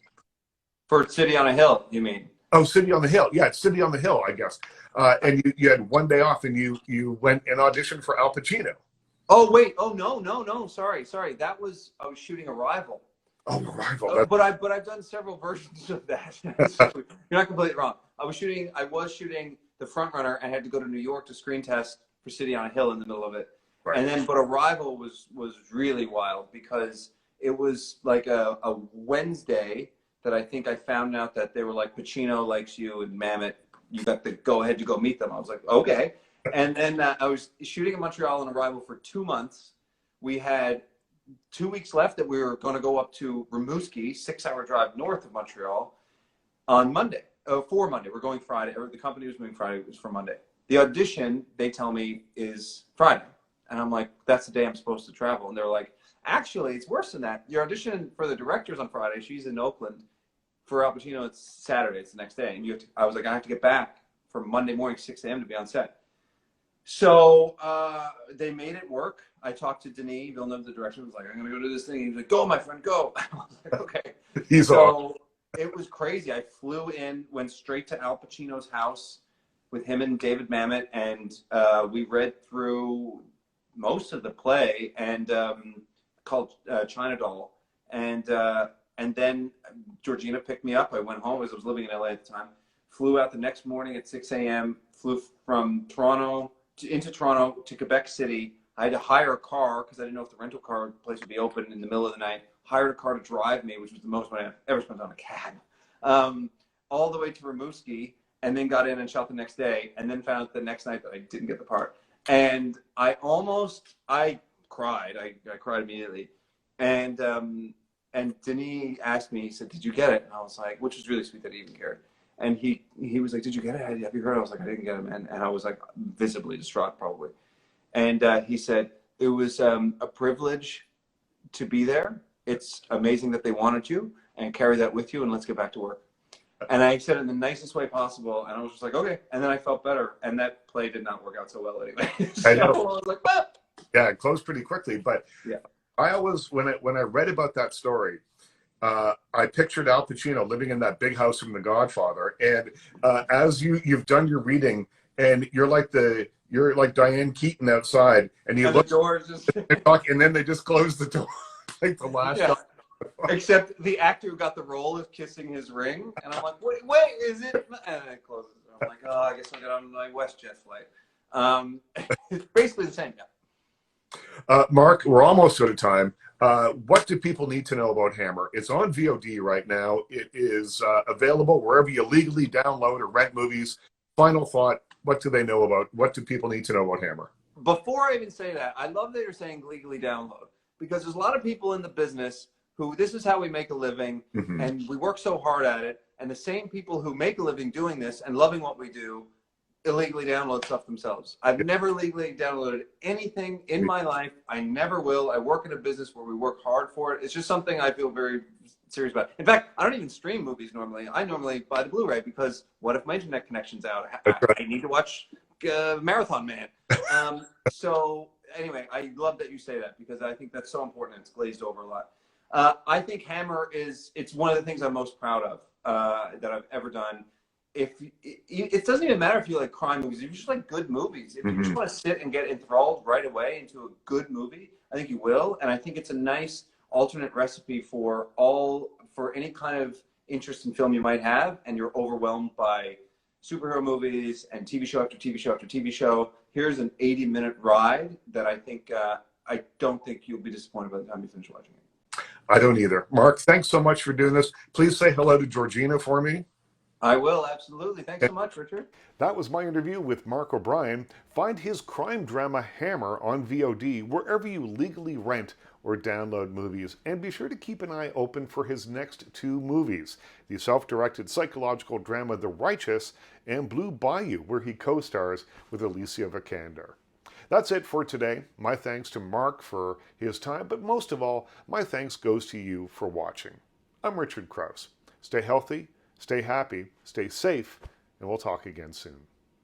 For City on a Hill, you mean? Oh, City on the Hill. Yeah, it's City on the Hill, I guess. And you had one day off and you went and auditioned for Al Pacino. Oh, wait. Oh, no. Sorry. I was shooting Arrival. Oh, Arrival. But I've done several versions of that. You're not completely wrong. I was shooting The Frontrunner and had to go to New York to screen test for City on a Hill in the middle of it. Right. And then, but Arrival was really wild because it was like a Wednesday that I think I found out that they were like, Pacino likes you and Mamet, you got the go ahead to go meet them. I was like, okay. And then I was shooting in Montreal on Arrival for 2 months. We had 2 weeks left that we were going to go up to Rimouski, 6-hour drive north of Montreal on Monday. For Monday. We're going Friday. Or the company was moving Friday. It was for Monday. The audition, they tell me, is Friday. And I'm like, that's the day I'm supposed to travel. And they're like, actually, it's worse than that. Your audition for the director's on Friday. She's in Oakland. For Al Pacino, it's Saturday. It's the next day. And I was like, I have to get back for Monday morning, 6 a.m. to be on set. So they made it work. I talked to Denis Villeneuve, the director. I was like, I'm going to go do this thing. He was like, go, my friend, go. I was like, okay. So it was crazy. I flew in, went straight to Al Pacino's house with him and David Mamet. And we read through most of the play and called China Doll. And then Georgina picked me up. I went home as I was living in LA at the time. Flew out the next morning at 6 a.m. Flew from Toronto into Toronto to Quebec City. I had to hire a car because I didn't know if the rental car place would be open in the middle of the night. Hired a car to drive me, which was the most money I've ever spent on a cab, all the way to Rimouski, and then got in and shot the next day, and then found out the next night that I didn't get the part. And I cried. I cried immediately. And Denis asked me, he said, did you get it? And I was like, which was really sweet that he even cared. And he was like, did you get it? Have you heard? I was like, I didn't get it, man. And I was like visibly distraught probably. And he said, it was a privilege to be there. It's amazing that they wanted you and carry that with you and let's get back to work. And I said it in the nicest way possible. And I was just like, okay. And then I felt better. And that play did not work out so well anyway. So I was like, ah. Yeah, it closed pretty quickly. But yeah. I always, when I read about that story, I pictured Al Pacino living in that big house from The Godfather, and as you've done your reading, and you're like Diane Keaton outside, and you And the look doors just and talk, and then they just close the door like the last yeah. time. Except the actor who got the role is kissing his ring, and I'm like, wait, is it? And it closes. I'm like, oh, I guess I'll get on my WestJet flight. It's basically the same. Yeah. Mark, we're almost out of time. What do people need to know about Hammer? It's on VOD right now. It is available wherever you legally download or rent movies. Final thought, what do they know about, what do people need to know about Hammer? Before I even say that, I love that you're saying legally download, because there's a lot of people in the business who this is how we make a living, and we work so hard at it. And the same people who make a living doing this and loving what we do illegally download stuff themselves. I've never legally downloaded anything in my life. I never will. I work in a business where we work hard for it. It's just something I feel very serious about. In fact, I don't even stream movies normally. I normally buy the Blu-ray, because what if my internet connection's out? I need to watch Marathon Man. So anyway, I love that you say that, because I think that's so important. It's glazed over a lot. I think Hammer it's one of the things I'm most proud of that I've ever done. It doesn't even matter if you like crime movies, if you just like good movies, if you just want to sit and get enthralled right away into a good movie, I think you will. And I think it's a nice alternate recipe for any kind of interest in film you might have, and you're overwhelmed by superhero movies and TV show after TV show after TV show. Here's an 80-minute ride that I think I don't think you'll be disappointed by the time you finish watching it. I don't either. Mark, thanks so much for doing this. Please say hello to Georgina for me. I will, absolutely. Thanks so much, Richard. That was my interview with Mark O'Brien. Find his crime drama Hammer on VOD wherever you legally rent or download movies. And be sure to keep an eye open for his next 2 movies, the self-directed psychological drama The Righteous and Blue Bayou, where he co-stars with Alicia Vikander. That's it for today. My thanks to Mark for his time, but most of all, my thanks goes to you for watching. I'm Richard Krause. Stay healthy, stay happy, stay safe, and we'll talk again soon.